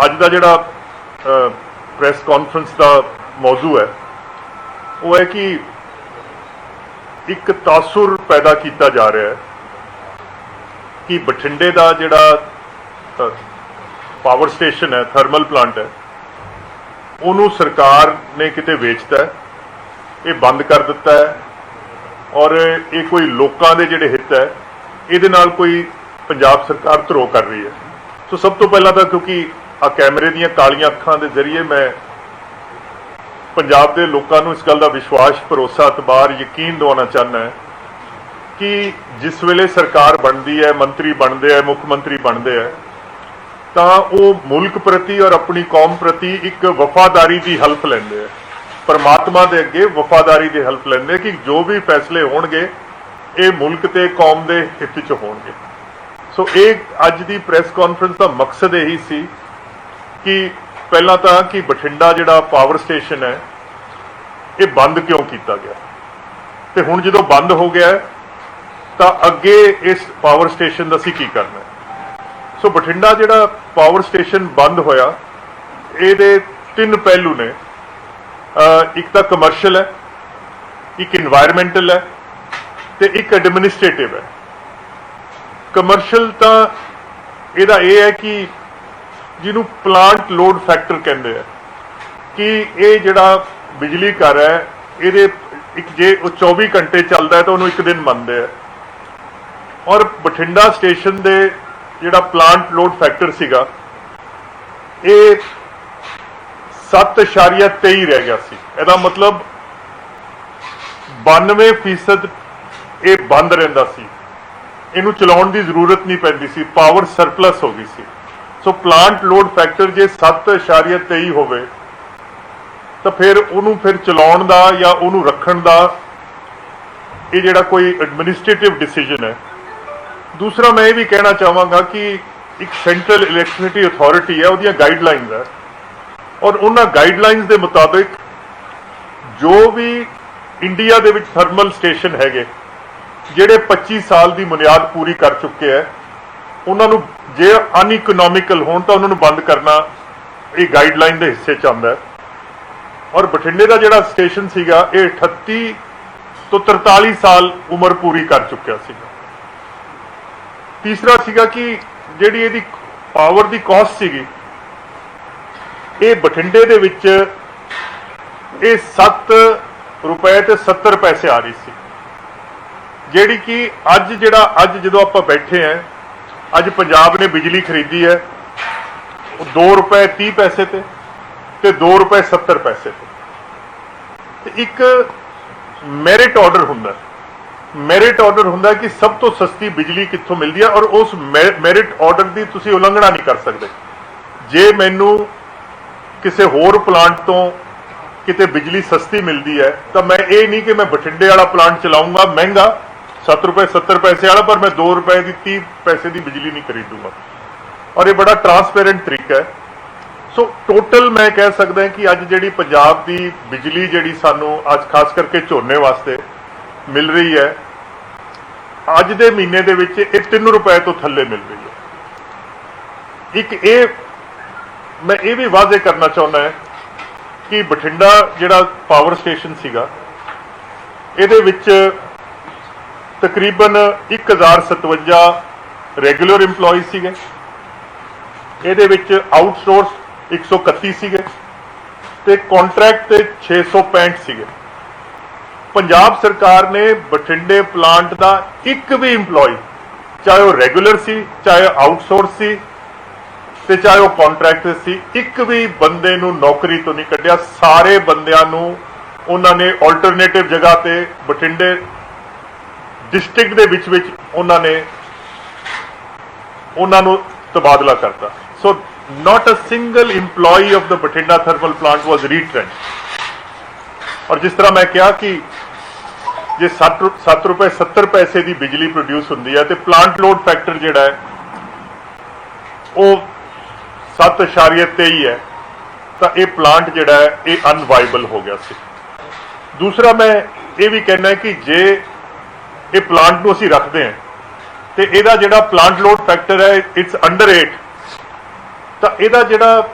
ਅੱਜ ਦਾ ਜਿਹੜਾ press conference ਦਾ ਮੌਜੂ ਹੈ ਉਹ ਹੈ ਕਿ ਇੱਕ ਤਾਸੁਰ ਪੈਦਾ ਕੀਤਾ ਜਾ ਰਿਹਾ ਹੈ ਕਿ ਬਠਿੰਡੇ ਦਾ ਜਿਹੜਾ ਪਾਵਰ ਸਟੇਸ਼ਨ ਹੈ, ਥਰਮਲ ਪਲਾਂਟ ਹੈ, ਉਹਨੂੰ ਸਰਕਾਰ ਨੇ ਕਿਤੇ ਵੇਚਤਾ ਹੈ, ਇਹ ਬੰਦ ਕਰ ਦਿੱਤਾ ਹੈ ਔਰ ਇਹ ਕੋਈ ਲੋਕਾਂ ਦੇ ਜਿਹੜੇ ਹਿੱਤ ਹੈ ਇਹਦੇ ਨਾਲ ਕੋਈ ਪੰਜਾਬ ਸਰਕਾਰ ਧਰੋ ਕਰ ਰਹੀ ਹੈ। ਸੋ ਸਭ ਤੋਂ ਪਹਿਲਾਂ ਤਾਂ ਕਿਉਂਕਿ ਆ ਕੈਮਰੇ ਦੀਆਂ ਕਾਲੀਆਂ ਅੱਖਾਂ ਦੇ ਜ਼ਰੀਏ ਮੈਂ ਪੰਜਾਬ ਦੇ ਲੋਕਾਂ ਨੂੰ ਇਸ ਗੱਲ ਦਾ ਵਿਸ਼ਵਾਸ, ਭਰੋਸਾ, ਇਤਬਾਰ, ਯਕੀਨ ਦਿਵਾਉਣਾ ਚਾਹੁੰਦਾ ਹੈ ਕਿ ਜਿਸ ਵੇਲੇ ਸਰਕਾਰ ਬਣਦੀ ਹੈ, ਮੰਤਰੀ ਬਣਦੇ ਹੈ, ਮੁੱਖ ਮੰਤਰੀ ਬਣਦੇ ਹੈ, ਤਾਂ ਉਹ ਮੁਲਕ ਪ੍ਰਤੀ ਔਰ ਆਪਣੀ ਕੌਮ ਪ੍ਰਤੀ ਇੱਕ ਵਫਾਦਾਰੀ ਦੀ ਹਲਫ ਲੈਂਦੇ ਹੈ, ਪਰਮਾਤਮਾ ਦੇ ਅੱਗੇ ਵਫਾਦਾਰੀ ਦੀ ਹਲਫ ਲੈਂਦੇ ਕਿ ਜੋ ਵੀ ਫੈਸਲੇ ਹੋਣਗੇ ਇਹ ਮੁਲਕ ਤੇ ਕੌਮ ਦੇ ਹਿੱਤ 'ਚ ਹੋਣਗੇ। ਸੋ ਇਹ ਅੱਜ ਦੀ ਪ੍ਰੈਸ ਕਾਨਫਰੰਸ ਦਾ ਮਕਸਦ ਇਹੀ ਸੀ ਕਿ ਪਹਿਲਾਂ ਤਾਂ ਕਿ ਬਠਿੰਡਾ ਜਿਹੜਾ ਪਾਵਰ ਸਟੇਸ਼ਨ ਹੈ ਇਹ ਬੰਦ ਕਿਉਂ ਕੀਤਾ ਗਿਆ, ਤੇ ਹੁਣ ਜਦੋਂ ਬੰਦ ਹੋ ਗਿਆ ਤਾਂ ਅੱਗੇ ਇਸ ਪਾਵਰ ਸਟੇਸ਼ਨ ਦਾ ਅਸੀਂ ਕੀ ਕਰਨਾ ਹੈ। ਸੋ ਬਠਿੰਡਾ ਜਿਹੜਾ ਪਾਵਰ ਸਟੇਸ਼ਨ ਬੰਦ ਹੋਇਆ ਇਹਦੇ ਤਿੰਨ ਪਹਿਲੂ ਨੇ। ਇੱਕ ਤਾਂ ਕਮਰਸ਼ੀਅਲ ਹੈ, ਇੱਕ ਇਨਵਾਇਰਮੈਂਟਲ ਹੈ ਤੇ ਇੱਕ ਐਡਮਿਨਿਸਟ੍ਰੇਟਿਵ ਹੈ। ਕਮਰਸ਼ੀਅਲ ਤਾਂ ਇਹਦਾ ਇਹ ਹੈ ਕਿ ਜਿਹਨੂੰ ਪਲਾਂਟ ਲੋਡ ਫੈਕਟਰ ਕਹਿੰਦੇ ਆ ਕਿ ਇਹ ਜਿਹੜਾ ਬਿਜਲੀ ਘਰ ਹੈ ਇਹਦੇ ਇੱਕ ਜੇ ਉਹ 24 ਘੰਟੇ ਚੱਲਦਾ ਹੈ ਤਾਂ ਉਹਨੂੰ ਇੱਕ ਦਿਨ ਮੰਨਦੇ ਆ। ਔਰ ਬਠਿੰਡਾ ਸਟੇਸ਼ਨ ਦੇ ਜਿਹੜਾ ਪਲਾਂਟ ਲੋਡ ਫੈਕਟਰ ਸੀਗਾ ਇਹ 7.23 ਰਹਿ ਗਿਆ ਸੀ। ਇਹਦਾ ਮਤਲਬ 92% ਇਹ ਬੰਦ ਰਹਿੰਦਾ ਸੀ, ਇਹਨੂੰ ਚਲਾਉਣ ਦੀ ਜ਼ਰੂਰਤ ਨਹੀਂ ਪੈਂਦੀ ਸੀ, ਪਾਵਰ ਸਰਪਲਸ ਹੋ ਗਈ ਸੀ। ਸੋ ਪਲਾਂਟ ਲੋਡ ਫੈਕਟਰ ਜੇ 7.23 ਹੋਵੇ ਤਾਂ ਫਿਰ ਉਹਨੂੰ ਫਿਰ ਚਲਾਉਣ ਦਾ ਜਾਂ ਉਹਨੂੰ ਰੱਖਣ ਦਾ ਇਹ ਜਿਹੜਾ ਕੋਈ ਐਡਮਿਨਿਸਟ੍ਰੇਟਿਵ ਡਿਸੀਜਨ ਹੈ। ਦੂਸਰਾ ਮੈਂ ਇਹ ਵੀ ਕਹਿਣਾ ਚਾਹਾਂਗਾ ਕਿ ਇੱਕ ਸੈਂਟਰਲ ਇਲੈਕਟ੍ਰਿਸਿਟੀ ਅਥਾਰਟੀ ਹੈ, ਉਹਦੀਆਂ ਗਾਈਡਲਾਈਨਸ ਹੈ ਔਰ ਉਹਨਾਂ ਗਾਈਡਲਾਈਨਸ ਦੇ ਮੁਤਾਬਿਕ ਜੋ ਵੀ ਇੰਡੀਆ ਦੇ ਵਿੱਚ ਥਰਮਲ ਸਟੇਸ਼ਨ ਹੈਗੇ ਜਿਹੜੇ 25 ਸਾਲ ਦੀ ਬੁਨਿਆਦ ਪੂਰੀ ਕਰ ਚੁੱਕੇ ਹੈ, ਉਹਨਾਂ ਨੂੰ ਜੇ ਅਨਇਕਨੋਮਿਕਲ ਹੋਣ ਤਾਂ ਉਹਨਾਂ ਨੂੰ ਬੰਦ ਕਰਨਾ ਇਹ ਗਾਈਡਲਾਈਨ ਦੇ ਹਿੱਸੇ 'ਚ ਆਉਂਦਾ ਹੈ। ਔਰ ਬਠਿੰਡੇ ਦਾ ਜਿਹੜਾ ਸਟੇਸ਼ਨ ਸੀਗਾ ਇਹ 38 ਤੋਂ 43 ਸਾਲ ਉਮਰ ਪੂਰੀ ਕਰ ਚੁੱਕਿਆ ਸੀਗਾ। ਤੀਸਰਾ ਸੀਗਾ ਕਿ ਜਿਹੜੀ ਇਹਦੀ ਪਾਵਰ ਦੀ ਕਾਸਟ ਸੀਗੀ ਇਹ ਬਠਿੰਡੇ ਦੇ ਵਿੱਚ ਇਹ 7 ਰੁਪਏ ਤੇ 70 ਪੈਸੇ ਆ ਰਹੀ ਸੀ, ਜਿਹੜੀ ਕਿ ਅੱਜ ਜਦੋਂ ਆਪਾਂ ਬੈਠੇ ਆਂ, ਅੱਜ ਪੰਜਾਬ ਨੇ ਬਿਜਲੀ ਖਰੀਦੀ ਹੈ ਉਹ 2 ਰੁਪਏ 30 ਪੈਸੇ ਤੇ 2 ਰੁਪਏ 70 ਪੈਸੇ ਤੇ ਇੱਕ ਮੈਰਿਟ ਆਰਡਰ ਹੁੰਦਾ ਕਿ ਸਭ ਤੋਂ ਸਸਤੀ ਬਿਜਲੀ ਕਿੱਥੋਂ ਮਿਲਦੀ ਹੈ ਔਰ ਉਸ ਮੈਰਿਟ ਆਰਡਰ ਦੀ ਤੁਸੀਂ ਉਲੰਘਣਾ ਨਹੀਂ ਕਰ ਸਕਦੇ। ਜੇ ਮੈਨੂੰ ਕਿਸੇ ਹੋਰ ਪਲਾਂਟ ਤੋਂ ਕਿਤੇ ਬਿਜਲੀ ਸਸਤੀ ਮਿਲਦੀ ਹੈ ਤਾਂ ਮੈਂ ਇਹ ਨਹੀਂ ਕਿ ਮੈਂ ਬਠਿੰਡੇ ਵਾਲਾ ਪਲਾਂਟ ਚਲਾਉਂਗਾ ਮਹਿੰਗਾ 7 ਰੁਪਏ 70 ਪੈਸੇ ਵਾਲਾ, ਪਰ ਮੈਂ 2 ਰੁਪਏ ਦੀ 30 ਪੈਸੇ ਦੀ ਬਿਜਲੀ ਨਹੀਂ ਖਰੀਦੂੰਗਾ। ਔਰ ਇਹ ਬੜਾ ਟਰਾਂਸਪੇਰੈਂਟ ਤਰੀਕਾ ਹੈ। ਸੋ ਟੋਟਲ ਮੈਂ ਕਹਿ ਸਕਦਾ ਕਿ ਅੱਜ ਜਿਹੜੀ ਪੰਜਾਬ ਦੀ ਬਿਜਲੀ ਜਿਹੜੀ ਸਾਨੂੰ ਅੱਜ ਖਾਸ ਕਰਕੇ ਝੋਨੇ ਵਾਸਤੇ ਮਿਲ ਰਹੀ ਹੈ, ਅੱਜ ਦੇ ਮਹੀਨੇ ਦੇ ਵਿੱਚ ਇਹ 3 ਰੁਪਏ ਤੋਂ ਥੱਲੇ ਮਿਲ ਰਹੀ ਹੈ। ਇੱਕ ਇਹ ਮੈਂ ਇਹ ਵੀ ਵਾਅਦੇ ਕਰਨਾ ਚਾਹੁੰਦਾ ਹਾਂ ਕਿ ਬਠਿੰਡਾ ਜਿਹੜਾ ਪਾਵਰ ਸਟੇਸ਼ਨ ਸੀਗਾ ਇਹਦੇ ਵਿੱਚ ਤਕਰੀਬਨ 1057 ਰੈਗੂਲਰ EMPLOYEES ਸੀਗੇ, ਇਹਦੇ ਵਿੱਚ ਆਊਟਸੋਰਸ 131 ਸੀਗੇ ਤੇ ਕੰਟਰੈਕਟ ਤੇ 665 ਸੀਗੇ। ਪੰਜਾਬ ਸਰਕਾਰ ਨੇ ਬਠਿੰਡੇ ਪਲਾਂਟ ਦਾ ਇੱਕ ਵੀ EMPLOYEE, ਚਾਹੇ ਉਹ ਰੈਗੂਲਰ ਸੀ, ਚਾਹੇ ਆਊਟਸੋਰਸ ਸੀ ਤੇ ਚਾਹੇ ਉਹ ਕੰਟਰੈਕਟ ਸੀ, ਇੱਕ ਵੀ ਬੰਦੇ ਨੂੰ ਨੌਕਰੀ ਤੋਂ ਨਹੀਂ ਕੱਢਿਆ। ਸਾਰੇ ਬੰਦਿਆਂ ਨੂੰ ਉਹਨਾਂ ਨੇ ਆਲਟਰਨੇਟਿਵ ਜਗ੍ਹਾ ਤੇ ਬਠਿੰਡੇ ਡਿਸਟ੍ਰਿਕਟ ਦੇ ਵਿੱਚ ਉਹਨਾਂ ਨੂੰ ਤਬਾਦਲਾ ਕਰਤਾ। ਸੋ not a single employee of the Bathinda thermal plant was retrenched। ਔਰ ਜਿਸ ਤਰ੍ਹਾਂ ਮੈਂ ਕਿਹਾ ਕਿ ਜੇ 7 ਰੁਪਏ 70 ਪੈਸੇ ਦੀ ਬਿਜਲੀ ਪ੍ਰੋਡਿਊਸ ਹੁੰਦੀ ਹੈ ਤੇ ਪਲਾਂਟ ਲੋਡ ਫੈਕਟਰ ਜਿਹੜਾ ਹੈ ਉਹ 7.23 ਹੈ ਤਾਂ ਇਹ ਪਲਾਂਟ ਜਿਹੜਾ ਹੈ ਇਹ ਅਨਵਾਈਬਲ ਹੋ ਗਿਆ ਸੀ। ਦੂਸਰਾ ਮੈਂ ਇਹ ਵੀ ਕਹਿਣਾ ਕਿ ਜੇ ਇਹ ਪਲਾਂਟ ਨੂੰ ਅਸੀਂ ਰੱਖਦੇ ਹਾਂ ਤੇ ਇਹਦਾ ਜਿਹੜਾ ਪਲਾਂਟ ਲੋਡ ਫੈਕਟਰ ਹੈ ਇਟਸ ਅੰਡਰ 8, ਤਾਂ ਇਹਦਾ ਜਿਹੜਾ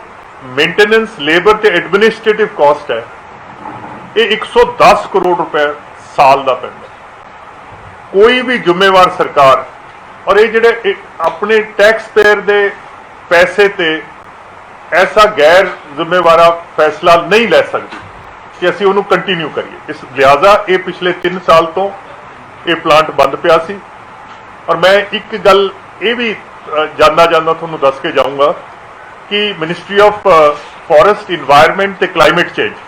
ਮੇਨਟੇਨੈਂਸ ਲੇਬਰ ਤੇ ਐਡਮਿਨਿਸਟ੍ਰੇਟਿਵ ਕਾਸਟ ਹੈ ਇਹ 110 ਕਰੋੜ रुपए साल का पैंदा। कोई भी जिम्मेवार सरकार और ये ਜਿਹੜੇ अपने टैक्स पेयर के पैसे ते ऐसा गैर जिम्मेवारा फैसला नहीं ले सकती कि असी उन्होंने कंटिन्यू करिए। इस लिहाजा ये पिछले 3 साल तो ये प्लांट बंद पिया सी। और मैं एक गल ये भी जानना जानना थोनों दस के जाऊँगा कि मिनिस्ट्री ऑफ फॉरेस्ट इन्वायरमेंट ते क्लाइमेट चेंज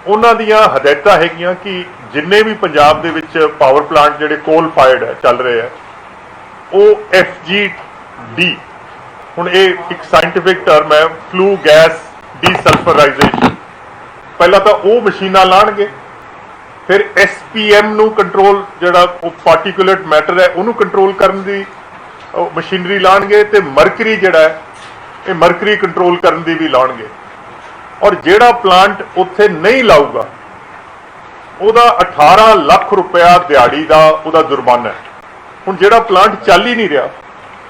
उन्हां दीयां हदायतां हैगियां कि जिन्ने भी पंजाब दे विच पावर प्लांट जिहड़े कोल फायर्ड है चल रहे हैं वो FGD हुण ये एक साइंटिफिक टर्म है फ्लू गैस डीसल्फराइजेशन। पहला तो वो मशीनां लाणगे, फिर SPM नूं कंट्रोल जिहड़ा पार्टिकुलेट मैटर है उन्होंने कंट्रोल करन दी मशीनरी लाणगे ते मरकरी जिहड़ा है ये मरकरी कंट्रोल करन दी भी लाणगे। और जिहड़ा प्लांट उत्थे नहीं लाऊगा ਉਹਦਾ 18 ਲੱਖ रुपया ਦਿਹਾੜੀ ਦਾ ਉਹਦਾ जुर्माना है। ਹੁਣ ਜਿਹੜਾ प्लांट ਚੱਲ ਹੀ ਨਹੀਂ ਰਿਹਾ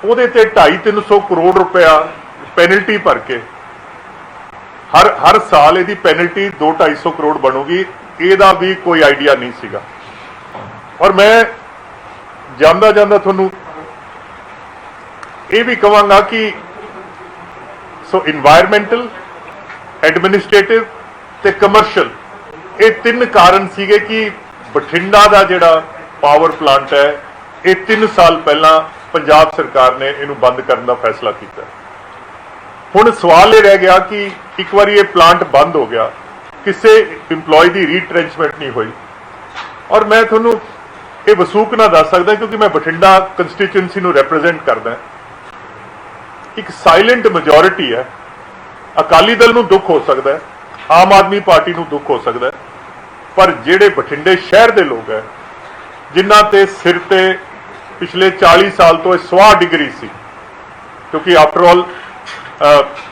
ਉਹਦੇ ਤੇ 250-300 ਕਰੋੜ रुपया ਪੈਨਲਟੀ ਭਰ ਕੇ ਹਰ ਸਾਲ ਇਹਦੀ ਪੈਨਲਟੀ 200-250 ਕਰੋੜ ਬਣੂਗੀ। ਇਹਦਾ ਵੀ ਕੋਈ ਆਈਡੀਆ ਨਹੀਂ ਸੀਗਾ। ਔਰ ਮੈਂ ਜਾਂਦਾ ਜਾਂਦਾ ਤੁਹਾਨੂੰ ਇਹ ਵੀ ਕਹਾਂਗਾ ਕਿ ਸੋ ਇਨਵਾਇਰਮੈਂਟਲ ਐਡਮਿਨਿਸਟ੍ਰੇਟਿਵ ਤੇ ਕਮਰਸ਼ਲ ਇਹ 3 ਕਾਰਨ ਸੀਗੇ ਕਿ ਬਠਿੰਡਾ ਦਾ ਜਿਹੜਾ ਪਾਵਰ ਪਲਾਂਟ ਹੈ ਇਹ 3 ਸਾਲ ਪਹਿਲਾਂ ਪੰਜਾਬ ਸਰਕਾਰ ਨੇ ਇਹਨੂੰ ਬੰਦ ਕਰਨ ਦਾ ਫੈਸਲਾ ਕੀਤਾ। ਹੁਣ ਸਵਾਲ ਇਹ ਰਹਿ ਗਿਆ ਕਿ ਇੱਕ ਵਾਰੀ ਇਹ ਪਲਾਂਟ ਬੰਦ ਹੋ ਗਿਆ ਕਿਸੇ EMPLOYE ਦੀ ਰੀਟ੍ਰੈਂਚਮੈਂਟ ਨਹੀਂ ਹੋਈ। ਔਰ ਮੈਂ ਤੁਹਾਨੂੰ ਇਹ ਵਸੂਕ ਨਾ ਦੱਸ ਸਕਦਾ ਕਿਉਂਕਿ ਮੈਂ ਬਠਿੰਡਾ ਕੰਸਟੀਚੁਐਂਸੀ ਨੂੰ ਰਿਪਰੈਜ਼ੈਂਟ ਕਰਦਾ। ਇੱਕ ਸਾਇਲੈਂਟ ਮੈਜੋਰਿਟੀ ਹੈ। ਅਕਾਲੀ ਦਲ ਨੂੰ ਦੁੱਖ ਹੋ ਸਕਦਾ ਹੈ, ਆਮ ਆਦਮੀ ਪਾਰਟੀ ਨੂੰ ਦੁੱਖ ਹੋ ਸਕਦਾ ਹੈ, ਪਰ ਜਿਹੜੇ ਬਠਿੰਡੇ ਸ਼ਹਿਰ ਦੇ ਲੋਕ ਹੈ ਜਿਨ੍ਹਾਂ ਤੇ ਸਿਰ ਤੇ ਪਿਛਲੇ 40 ਸਾਲ ਤੋਂ ਇਹ ਸਵਾਹ ਡਿਗਰੀ ਸੀ ਕਿਉਂਕਿ ਆਫਟਰ ਆਲ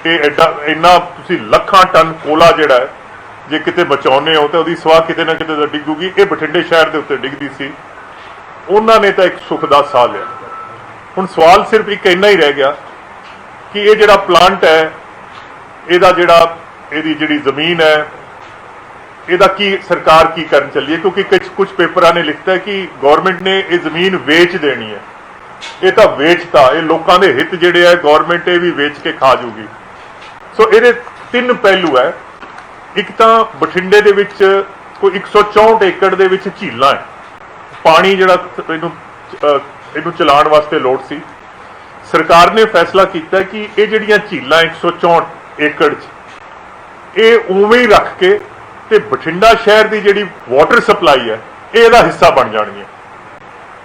ਇਹ ਇੰਨਾ ਤੁਸੀਂ ਲੱਖਾਂ ਟਨ ਕੋਲਾ ਜਿਹੜਾ ਹੈ ਜੇ ਕਿਤੇ ਬਚਾਉਨੇ ਹੋ ਤਾਂ ਉਹਦੀ ਸਵਾਹ ਕਿਤੇ ਨਾ ਕਿਤੇ ਤਾਂ ਡਿੱਗੂਗੀ। ਇਹ ਬਠਿੰਡੇ ਸ਼ਹਿਰ ਦੇ ਉੱਤੇ ਡਿੱਗਦੀ ਸੀ। ਉਹਨਾਂ ਨੇ ਤਾਂ ਇੱਕ ਸੁੱਖ ਦਾ ਸਾਹ ਲਿਆ। ਹੁਣ ਸਵਾਲ ਸਿਰਫ ਇੱਕ ਇੰਨਾ ਹੀ ਰਹਿ ਗਿਆ ਕਿ ਇਹ ਜਿਹੜਾ ਪਲਾਂਟ ਹੈ ਇਹਦਾ ਇਹਦੀ ਜਿਹੜੀ ਜ਼ਮੀਨ ਹੈ ਇਹਦਾ ਕੀ ਸਰਕਾਰ ਕੀ ਕਰਨ ਚੱਲੀ ਹੈ ਕਿਉਂਕਿ ਕੁਝ ਪੇਪਰਾਂ ਨੇ ਲਿਖਤਾ ਹੈ ਕਿ ਗਵਰਨਮੈਂਟ ਨੇ ਇਹ ਜ਼ਮੀਨ ਵੇਚ ਦੇਣੀ ਹੈ। ਇਹ ਤਾਂ ਵੇਚਤਾ, ਇਹ ਲੋਕਾਂ ਦੇ ਹਿੱਤ ਜਿਹੜੇ ਹੈ ਗਵਰਨਮੈਂਟ ਇਹ ਵੀ ਵੇਚ ਕੇ ਖਾ ਜੂਗੀ। ਸੋ ਇਹਦੇ 3 ਪਹਿਲੂ ਹੈ। ਇੱਕ ਤਾਂ ਬਠਿੰਡੇ ਦੇ ਵਿੱਚ ਕੋਈ 164 ਏਕੜ ਦੇ ਵਿੱਚ ਝੀਲਾਂ ਹੈ। ਪਾਣੀ ਜਿਹੜਾ ਇਹਨੂੰ ਚਲਾਉਣ ਵਾਸਤੇ ਲੋੜ ਸੀ। ਸਰਕਾਰ ਨੇ ਫੈਸਲਾ ਕੀਤਾ ਕਿ ਇਹ ਜਿਹੜੀਆਂ ਝੀਲਾਂ 164 ਏਕੜ 'ਚ ਇਹ ਉਵੇਂ ਹੀ ਰੱਖ ਕੇ ਤੇ ਬਠਿੰਡਾ ਸ਼ਹਿਰ ਦੀ ਜਿਹੜੀ ਵਾਟਰ ਸਪਲਾਈ ਹੈ ਇਹ ਇਹਦਾ ਹਿੱਸਾ ਬਣ ਜਾਣੀ ਹੈ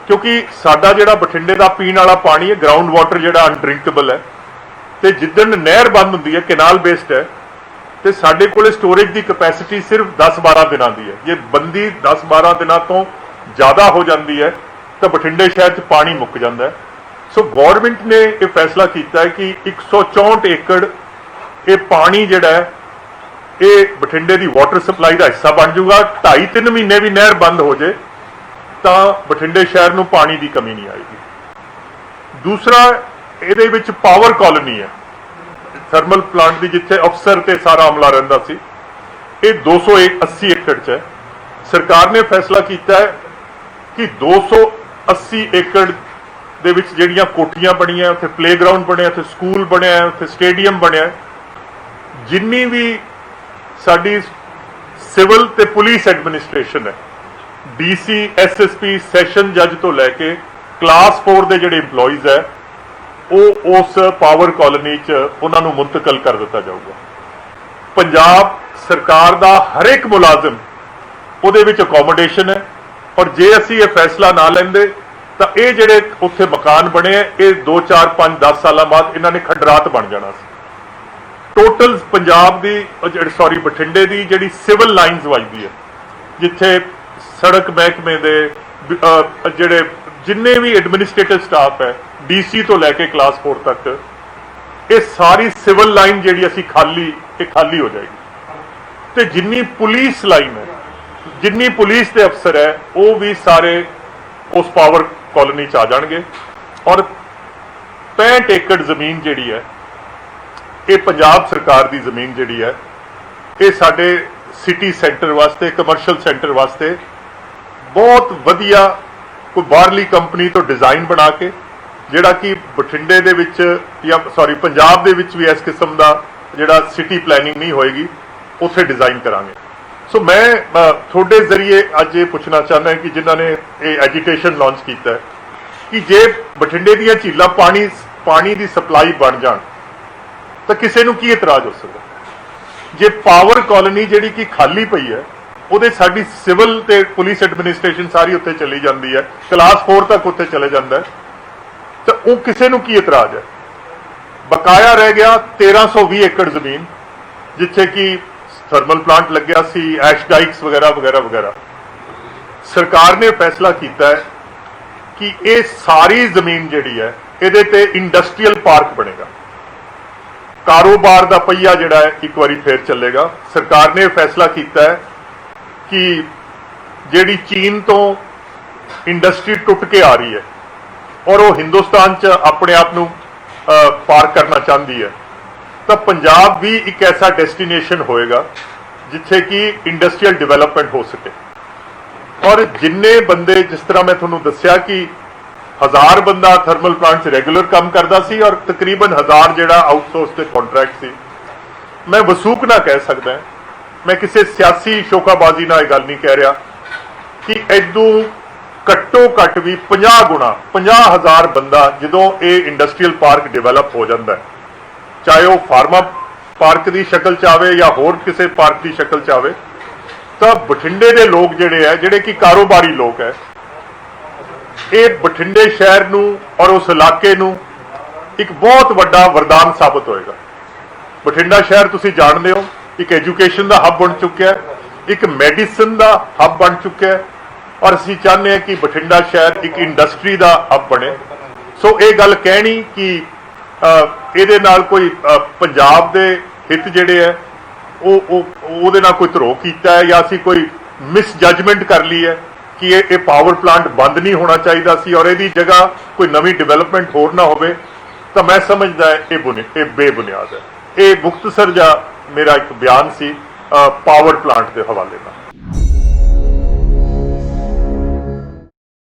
ਕਿਉਂਕਿ ਸਾਡਾ ਜਿਹੜਾ ਬਠਿੰਡੇ ਦਾ ਪੀਣ ਵਾਲਾ ਪਾਣੀ ਹੈ ਗਰਾਊਂਡ ਵਾਟਰ ਜਿਹੜਾ ਅਨਡਰਿੰਕੇਬਲ ਹੈ ਤੇ ਜਿੱਦਣ ਨਹਿਰ ਬੰਦ ਹੁੰਦੀ ਹੈ ਕੈਨਾਲ ਬੇਸਡ ਹੈ ਤੇ ਸਾਡੇ ਕੋਲੇ ਸਟੋਰੇਜ ਦੀ ਕੈਪੈਸਿਟੀ ਸਿਰਫ 10-12 ਦਿਨਾਂ ਦੀ ਹੈ। ਜੇ ਬੰਦੀ 10-12 ਦਿਨਾਂ ਤੋਂ ਜ਼ਿਆਦਾ ਹੋ ਜਾਂਦੀ ਹੈ ਤਾਂ ਬਠਿੰਡੇ ਸ਼ਹਿਰ 'ਚ ਪਾਣੀ ਮੁੱਕ ਜਾਂਦਾ ਹੈ। ਸੋ ਗਵਰਨਮੈਂਟ ਨੇ ਇਹ ਫੈਸਲਾ ਕੀਤਾ ਹੈ ਕਿ 164 ਏਕੜ ਇਹ ਪਾਣੀ ਜਿਹੜਾ ਹੈ ਇਹ ਬਠਿੰਡੇ ਦੀ ਵਾਟਰ ਸਪਲਾਈ ਦਾ ਹਿੱਸਾ ਬਣ ਜਾਊਗਾ। 2.5-3 ਮਹੀਨੇ ਵੀ ਨਹਿਰ ਬੰਦ ਹੋ ਜੇ ਤਾਂ ਬਠਿੰਡੇ ਸ਼ਹਿਰ ਨੂੰ ਪਾਣੀ ਦੀ ਕਮੀ ਨਹੀਂ ਆਏਗੀ। ਦੂਸਰਾ ਇਹਦੇ ਵਿੱਚ ਪਾਵਰ ਕਾਲੋਨੀ ਹੈ ਥਰਮਲ ਪਲਾਂਟ ਦੀ ਜਿੱਥੇ ਅਫਸਰ ਤੇ ਸਾਰਾ ਅਮਲਾ ਰਹਿੰਦਾ ਸੀ। ਇਹ 280 ਏਕੜ 'ਚ ਹੈ। ਸਰਕਾਰ ਨੇ ਫੈਸਲਾ ਕੀਤਾ ਹੈ ਕਿ 280 ਏਕੜ ਦੇ ਵਿੱਚ ਜਿਹੜੀਆਂ ਕੋਠੀਆਂ ਬਣੀਆਂ ਉੱਥੇ ਪਲੇਗਰਾਊਂਡ ਬਣਿਆ ਉੱਥੇ ਸਕੂਲ ਬਣਿਆ ਉੱਥੇ ਸਟੇਡੀਅਮ ਬਣਿਆ ਜਿੰਨੀ ਵੀ ਸਾਡੀ ਸਿਵਲ ਤੇ ਪੁਲਿਸ ਐਡਮਿਨਿਸਟ੍ਰੇਸ਼ਨ ਹੈ DC SSP ਸੈਸ਼ਨ ਜੱਜ ਤੋਂ ਲੈ ਕੇ ਕਲਾਸ 4 ਦੇ ਜਿਹੜੇ EMPLOYEES ਹੈ ਉਹ ਉਸ ਪਾਵਰ ਕਾਲੋਨੀ 'ਚ ਉਹਨਾਂ ਨੂੰ ਮੁੰਤਕਲ ਕਰ ਦਿੱਤਾ ਜਾਊਗਾ। ਪੰਜਾਬ ਸਰਕਾਰ ਦਾ ਹਰ ਇੱਕ ਮੁਲਾਜ਼ਮ ਉਹਦੇ ਵਿੱਚ ਅਕੋਮੋਡੇਸ਼ਨ ਹੈ ਔਰ ਜੇ ਅਸੀਂ ਇਹ ਫੈਸਲਾ ਨਾ ਲੈਂਦੇ ਤਾਂ ਇਹ ਜਿਹੜੇ ਉੱਥੇ ਮਕਾਨ ਬਣੇ ਆ ਇਹ 2, 4, 5, 10 ਸਾਲਾਂ ਬਾਅਦ ਇਹਨਾਂ ਨੇ ਖੰਡਰਾਤ ਬਣ ਜਾਣਾ ਸੀ। ਟੋਟਲ ਪੰਜਾਬ ਦੀ ਬਠਿੰਡੇ ਦੀ ਜਿਹੜੀ ਸਿਵਲ ਲਾਈਨਸ ਵੱਜਦੀ ਹੈ ਜਿੱਥੇ ਸੜਕ ਮਹਿਕਮੇ ਦੇ ਜਿਹੜੇ ਜਿੰਨੇ ਵੀ ਐਡਮਿਨਿਸਟ੍ਰੇਟਿਵ ਸਟਾਫ ਹੈ DC ਤੋਂ ਲੈ ਕੇ ਕਲਾਸ 4 ਤੱਕ ਇਹ ਸਾਰੀ ਸਿਵਲ ਲਾਈਨ ਜਿਹੜੀ ਅਸੀਂ ਖਾਲੀ ਹੋ ਜਾਏਗੀ ਤੇ ਜਿੰਨੀ ਪੁਲਿਸ ਲਾਈਨ ਹੈ ਜਿੰਨੀ ਪੁਲਿਸ ਦੇ ਅਫਸਰ ਹੈ ਉਹ ਵੀ ਸਾਰੇ ਉਸ ਪਾਵਰ ਕਾਲੋਨੀ 'ਚ ਆ ਜਾਣਗੇ ਔਰ 65 ਏਕੜ ਜ਼ਮੀਨ ਜਿਹੜੀ ਹੈ ये पंजाब सरकार की जमीन जिहड़ी है ये साडे सिटी सेंटर वास्ते कमर्शियल सेंटर वास्ते बहुत वधिया कोई बाहरली कंपनी तो डिजाइन बना के जिहड़ा कि बठिंडे दे विच या सॉरी पंजाब दे विच भी इस किस्म का जिहड़ा सिटी प्लैनिंग नहीं होएगी उत्थे डिजाइन करांगे। सो मैं थोड़े जरिए अज ये पूछना चाहना कि जिन्हों ने ये एजीटेशन लॉन्च किया है कि जे बठिंडे दी झीलां पानी की सप्लाई बन जाण तो किसी नूं की इतराज हो सकता। जे पावर कॉलोनी जिहड़ी कि खाली पई है ਉਹਦੇ ਸਾਡੀ सिविल ते पुलिस एडमिनिस्ट्रेशन सारी उत्थे चली जाती है, क्लास 4 तक उत्थे चले जाता है, तो वो किसी नूं की इतराज है। बकाया रह गया 1320 एकड़ जमीन जिथे कि थर्मल प्लांट लग्या सी, ऐश डाइक्स वगैरह वगैरह वगैरह। सरकार ने फैसला किया है कि ये सारी जमीन जिहड़ी है इहदे ते इंडस्ट्रीयल पार्क बनेगा, कारोबार का पहिया जिहड़ा है एक बारी फिर चलेगा। सरकार ने फैसला किया है कि जिहड़ी चीन तो इंडस्ट्री टुट के आ रही है और वो हिंदुस्तान च अपने आप नूं पार करना चाहती है, तो पंजाब भी एक ऐसा डेस्टिनेशन होएगा जिथे कि इंडस्ट्रीयल डिवेलपमेंट हो सके। और जिन्ने बंदे जिस तरह मैं तुहानूं दस्सिया कि 1000 बंदा थर्मल प्लांट रेगुलर काम करता सी और तकरीबन 1000 जिहड़ा आउटसोर्स के कॉन्ट्रैक्ट सी। मैं वसूक ना कह सकदा, मैं किसी सियासी शोकाबाजी ना गल नहीं कह रहा कि इदों घट्टो घट भी 50 गुणा 50,000 बंदा जो ये इंडस्ट्रीयल पार्क डिवेलप हो जाता है, चाहे वह फार्मा पार्क की शक्ल च आवे या होर किसी पार्क की शक्ल च आवे, तो बठिंडे के लोग जिहड़े है जिहड़े कि कारोबारी लोग है, ये बठिंडे शहर नूं और उस इलाके नूं एक बहुत वड्डा वरदान साबित होएगा। बठिंडा शहर तुसीं जाणदे हो एक एजुकेशन का हब बन चुका है, एक मैडिसन का हब बन चुका है, और असीं चाहते हैं कि बठिंडा शहर एक इंडस्ट्री का हब बने। सो ये गल कहनी कि ਇਹਦੇ ਨਾਲ कोई पंजाब के हित जिहड़े है ਉਹਦੇ ਨਾਲ कोई ਧਰੋਹ कीता है या असीं कोई मिस जजमेंट कर ली है कि ये पावर प्लांट बंद नहीं होना चाहिए सी और इसकी जगह कोई नवी डिवेलपमेंट होर ना होवे, तो मैं समझदा ये बेबुनियाद है। ये मुख्तसर जा मेरा एक बयान सी पावर प्लांट के हवाले नाल।